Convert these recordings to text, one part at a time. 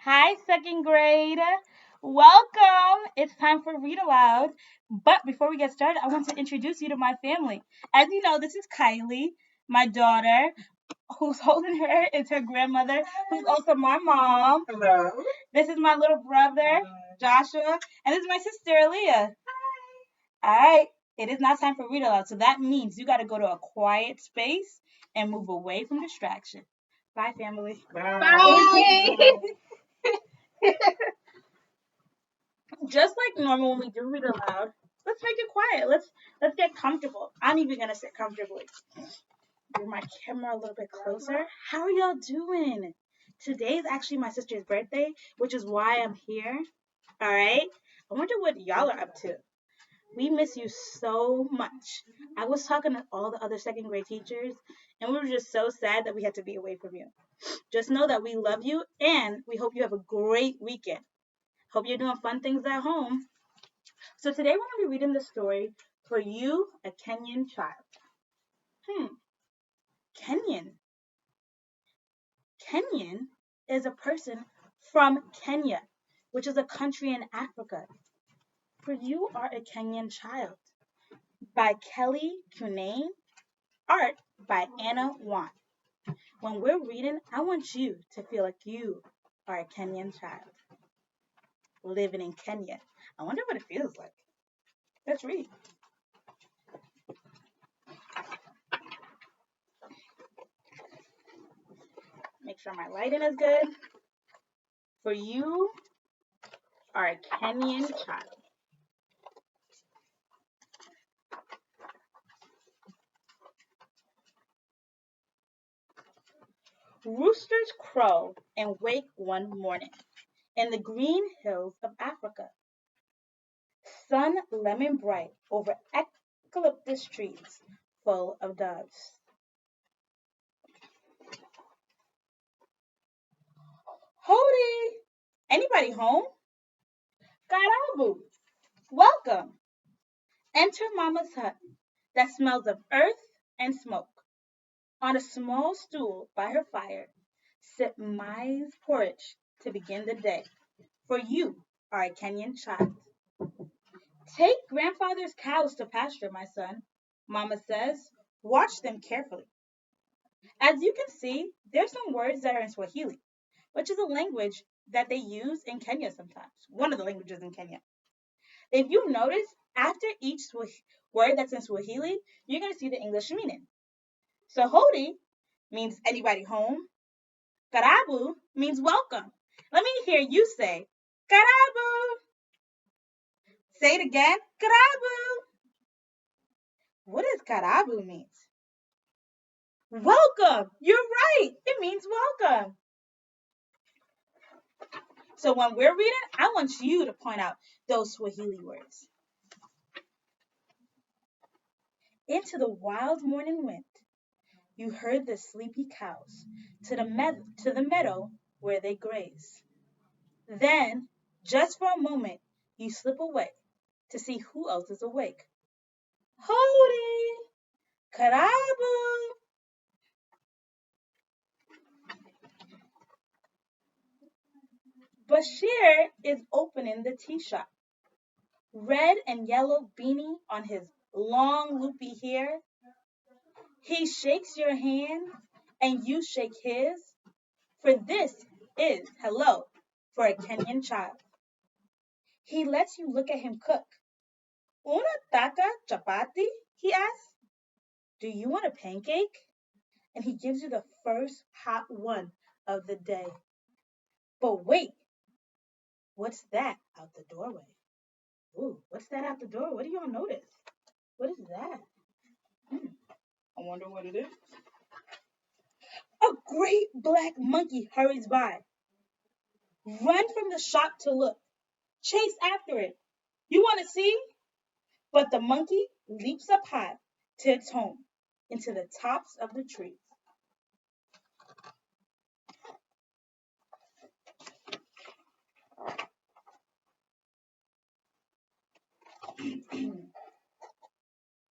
Hi, second grade. Welcome. It's time for Read Aloud. But before we get started, I want to introduce you to my family. As you know, this is Kylie, my daughter. Who's holding her is her grandmother, who's also my mom. Hello. This is my little brother, Joshua, and this is my sister, Aaliyah. All right. It is now time for Read Aloud. So that means you got to go to a quiet space and move away from distraction. Bye, family. Bye. Just like normal when we do read aloud, let's make it quiet. Let's get comfortable. I'm even gonna sit comfortably. Bring my camera a little bit closer. How are y'all doing? Today is actually my sister's birthday, which is why I'm here. All right. I wonder what y'all are up to. We miss you so much. I was talking to all the other second grade teachers, and we were just so sad that we had to be away from you. Just know that we love you, and we hope you have a great weekend. Hope you're doing fun things at home. So today we're going to be reading the story For You, a Kenyan Child. Kenyan. Kenyan is a person from Kenya, which is a country in Africa. For You Are a Kenyan Child by Kelly Cunane, art by Anna Wan. When we're reading, I want you to feel like you are a Kenyan child living in Kenya. I wonder what it feels like. Let's read. Make sure my lighting is good. For You Are a Kenyan Child. Roosters crow and wake one morning in the green hills of Africa. Sun lemon bright over eucalyptus trees full of doves. Hody! Anybody home? Karabu! Welcome! Enter Mama's hut that smells of earth and smoke. On a small stool by her fire, sit maize porridge to begin the day. For you are a Kenyan child. Take grandfather's cows to pasture, my son, Mama says. Watch them carefully. As you can see, there's some words that are in Swahili, which is a language that they use in Kenya sometimes. One of the languages in Kenya. If you notice, after each word that's in Swahili, you're going to see the English meaning. So Hodi means anybody home. Karabu means welcome. Let me hear you say, Karabu. Say it again, Karabu. What does Karabu mean? Welcome. You're right. It means welcome. So when we're reading, I want you to point out those Swahili words. Into the wild morning wind, you heard the sleepy cows to the meadow where they graze. Then, just for a moment, you slip away to see who else is awake. Hody! Karabu! Bashir is opening the tea shop. Red and yellow beanie on his long loopy hair. He shakes your hand and you shake his, for this is hello for a Kenyan child. He lets you look at him cook. Una taka chapati? He asks. Do you want a pancake? And he gives you the first hot one of the day. But wait, what's that out the doorway? Ooh, what's that out the door? What do y'all notice? What is that? I wonder what it is. A great black monkey hurries by. Run from the shop to look. Chase after it. You want to see? But the monkey leaps up high to its home, into the tops of the trees.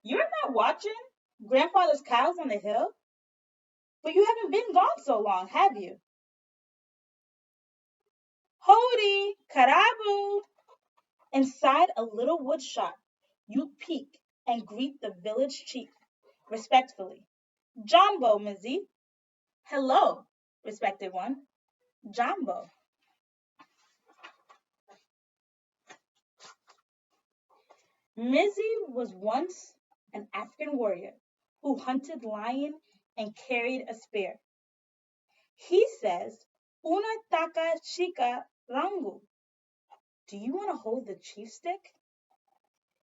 You're not watching grandfather's cows on the hill? But you haven't been gone so long, have you? Hody, karabu. Inside a little wood shop, you peek and greet the village chief respectfully. Jumbo, Mizzy. Hello, respected one. Jumbo. Mizzy was once an African warrior who hunted lion and carried a spear. He says, Una taka chica rangu. Do you want to hold the chief stick?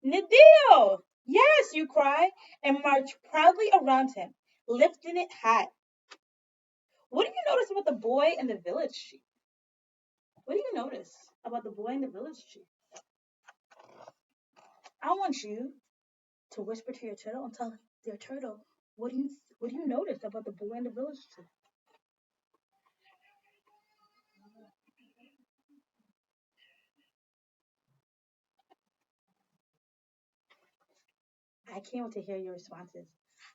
Nidio! Yes, you cry, and march proudly around him, lifting it high. What do you notice about the boy and the village chief? What do you notice about the boy and the village chief? I want you to whisper to your turtle and tell your turtle what do you notice about the boy and the village chief? I can't wait to hear your responses.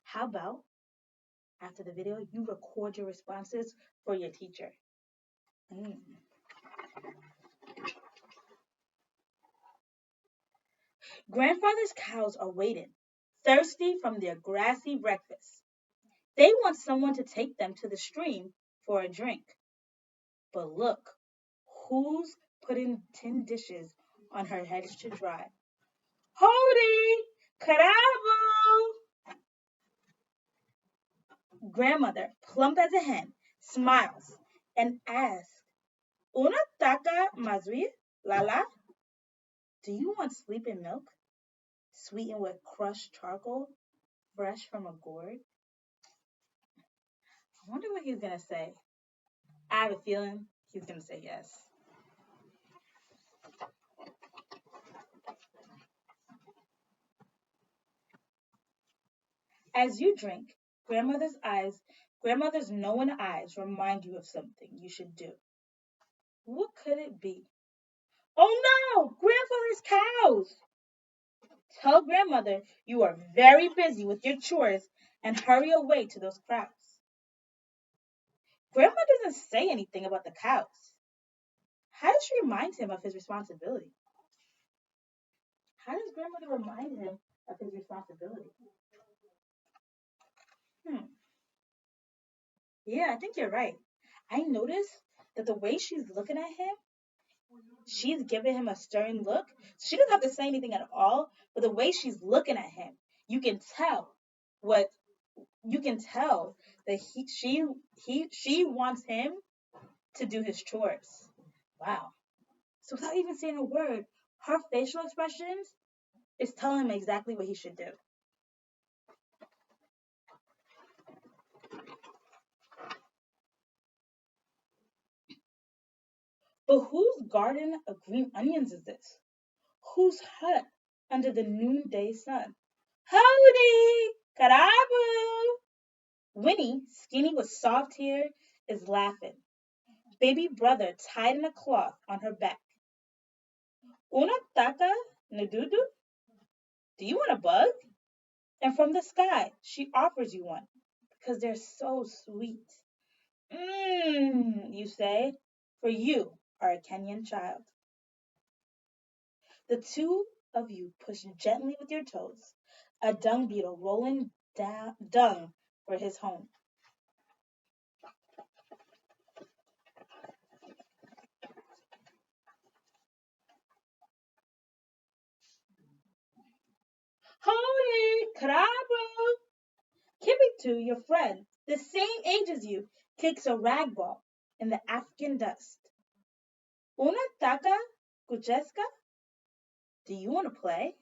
How about after the video you record your responses for your teacher? Mm. Grandfather's cows are waiting, thirsty from their grassy breakfast. They want someone to take them to the stream for a drink. But look, who's putting tin dishes on her head to dry? Hody! Karabu! Grandmother, plump as a hen, smiles and asks, Una taka mazui, Lala? Do you want sleeping milk, sweetened with crushed charcoal, fresh from a gourd? I wonder what he's gonna say. I have a feeling he's gonna say yes. As you drink, grandmother's knowing eyes remind you of something you should do. What could it be? Oh no! Grandfather's cows! Tell grandmother you are very busy with your chores and hurry away to those crowds. Grandma doesn't say anything about the cows. How does she remind him of his responsibility? How does grandmother remind him of his responsibility? Hmm. Yeah, I think you're right. I noticed that the way she's looking at him, she's giving him a stern look. She doesn't have to say anything at all, but the way she's looking at him, you can tell what you can tell that she wants him to do his chores. Wow. So without even saying a word, her facial expressions is telling him exactly what he should do. But whose garden of green onions is this? Whose hut under the noonday sun? Howdy! Karabu! Winnie, skinny with soft hair, is laughing. Baby brother tied in a cloth on her back. Una taka nududu? Do you want a bug? And from the sky, she offers you one because they're so sweet. Mmm, you say, for you are a Kenyan child. The two of you push gently with your toes, a dung beetle rolling down dung for his home. Holy Karabu! Kibitu, your friend, the same age as you, kicks a rag ball in the African dust. Una taka kucheska? Do you want to play?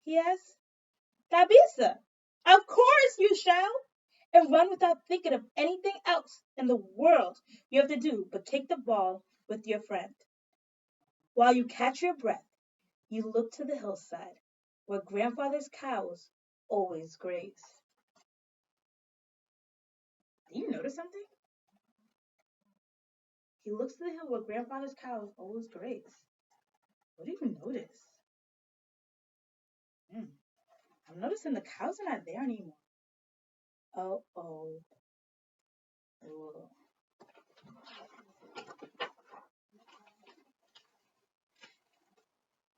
He asks. Tabisa, of course you shall! And run without thinking of anything else in the world you have to do but kick the ball with your friend. While you catch your breath, you look to the hillside where grandfather's cows always graze. Do you notice something? He looks to the hill where grandfather's cows always graze. What do you notice? Hmm. I'm noticing the cows are not there anymore. Oh, oh. Oh.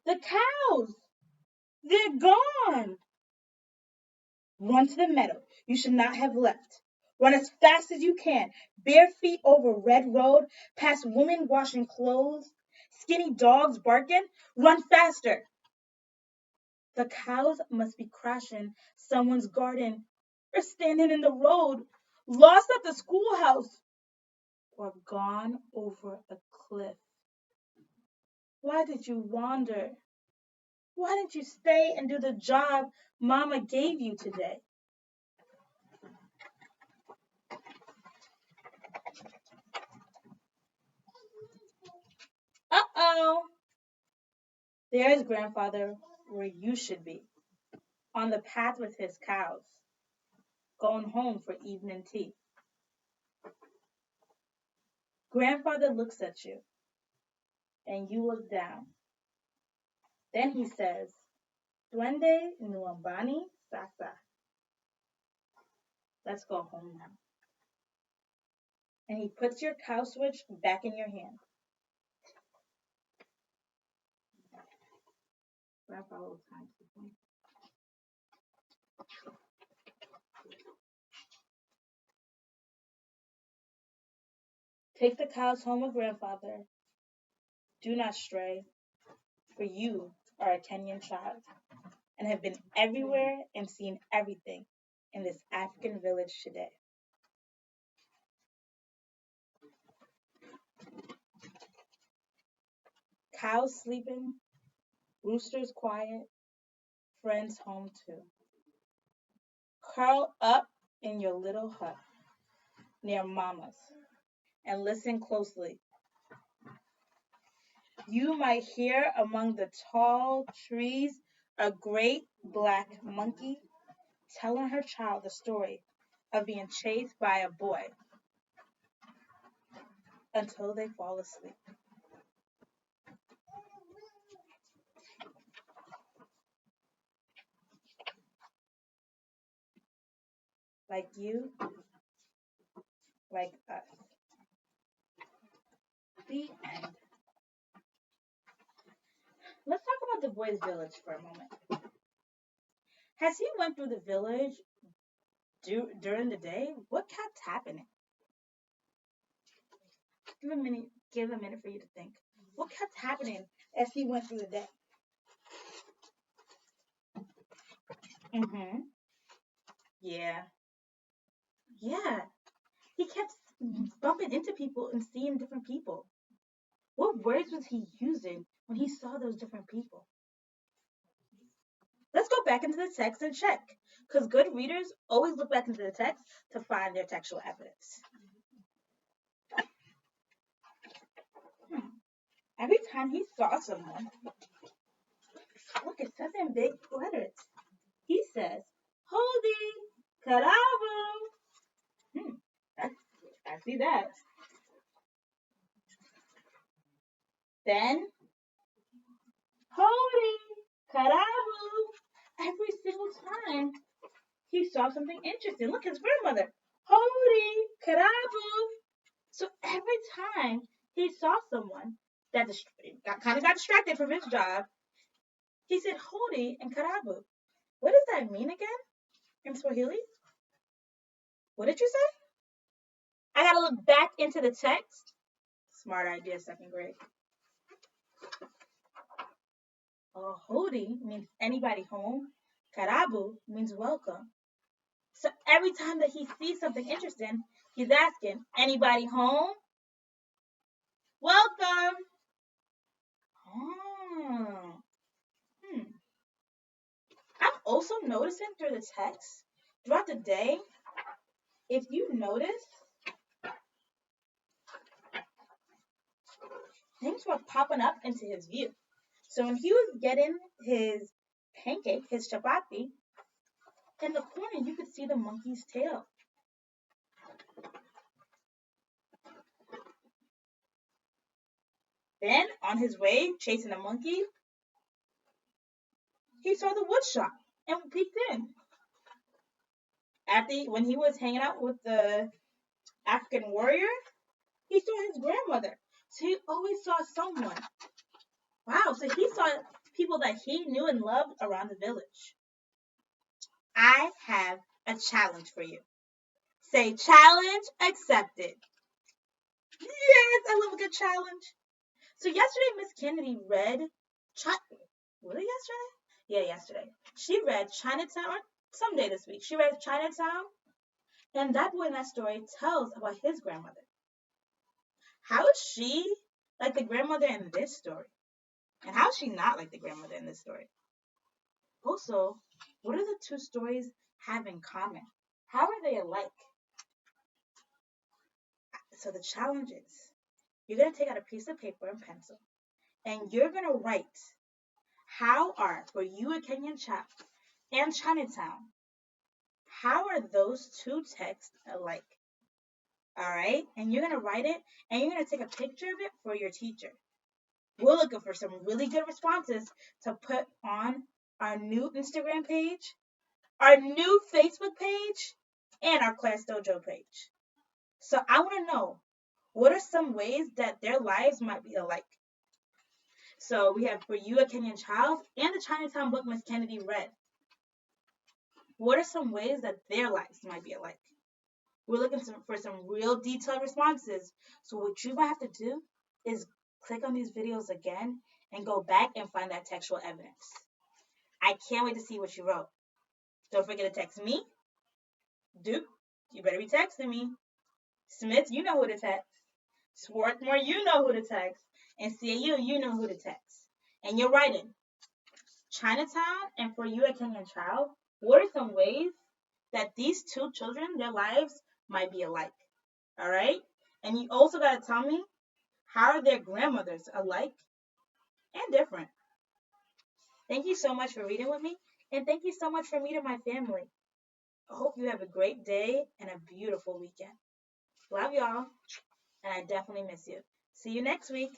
The cows! They're gone! Run to the meadow. You should not have left. Run as fast as you can, bare feet over red road, past women washing clothes, skinny dogs barking. Run faster. The cows must be crashing someone's garden or standing in the road, lost at the schoolhouse, or gone over a cliff. Why did you wander? Why didn't you stay and do the job Mama gave you today? Uh-oh! There's Grandfather where you should be, on the path with his cows, going home for evening tea. Grandfather looks at you, and you look down. Then he says, Duende Nuambani Sasa. Let's go home now. And he puts your cow switch back in your hand. Grandpa will time to take the cows home with grandfather. Do not stray, for you are a Kenyan child and have been everywhere and seen everything in this African village today. Cows sleeping, roosters quiet, friends home too. Curl up in your little hut near mama's and listen closely. You might hear among the tall trees a great black monkey telling her child the story of being chased by a boy until they fall asleep. Like you, like us. The end. Let's talk about the boy's village for a moment. As he went through the village during the day, what kept happening? Give a minute for you to think. What kept happening as he went through the day? Mm-hmm. Yeah. Yeah. He kept bumping into people and seeing different people. What words was he using when he saw those different people? Let's go back into the text and check, because good readers always look back into the text to find their textual evidence. Every time he saw someone, look, it says in big letters. He says, Hodi, Karabu. I see that. Then, Hodi, Karabu. Every single time he saw something interesting. Look, his grandmother. Hodi, Karabu. So every time he saw someone that kind of got distracted from his job, he said Hodi and Karabu. What does that mean again in Swahili? What did you say? I gotta look back into the text. Smart idea, second grade. Hodi means anybody home. Karabu means welcome. So every time that he sees something interesting, he's asking, anybody home? Welcome. Oh. I'm also noticing through the text throughout the day, if you notice, things were popping up into his view. So when he was getting his pancake, his chapati, in the corner you could see the monkey's tail. Then on his way chasing the monkey, he saw the wood shop and peeked in. When he was hanging out with the African warrior, he saw his grandmother. So he always saw someone. Wow, so he saw people that he knew and loved around the village. I have a challenge for you. Say challenge accepted. Yes, I love a good challenge. So yesterday, Miss Kennedy read, was it yesterday? Yeah, yesterday. She read Chinatown, or someday this week. She read Chinatown, and that boy in that story tells about his grandmother. How is she like the grandmother in this story? And how is she not like the grandmother in this story? Also, what do the two stories have in common? How are they alike? So the challenge is you're going to take out a piece of paper and pencil, and you're going to write how are For You a Kenyan Child and Chinatown, how are those two texts alike? All right? And you're going to write it, and you're going to take a picture of it for your teacher. We're looking for some really good responses to put on our new Instagram page, our new Facebook page, and our Class Dojo page. So I want to know, what are some ways that their lives might be alike? So we have For You a Kenyan Child and the Chinatown book Miss Kennedy read. What are some ways that their lives might be alike? We're looking for some real detailed responses. So what you might have to do is click on these videos again and go back and find that textual evidence. I can't wait to see what you wrote. Don't forget to text me. Duke, you better be texting me. Smith, you know who to text. Swarthmore, you know who to text. And CAU, you know who to text. And you're writing Chinatown and For You a Kenyan Child. What are some ways that these two children, their lives might be alike? All right? And you also got to tell me, how are their grandmothers alike and different? Thank you so much for reading with me, and thank you so much for meeting my family. I hope you have a great day and a beautiful weekend. Love y'all, and I definitely miss you. See you next week.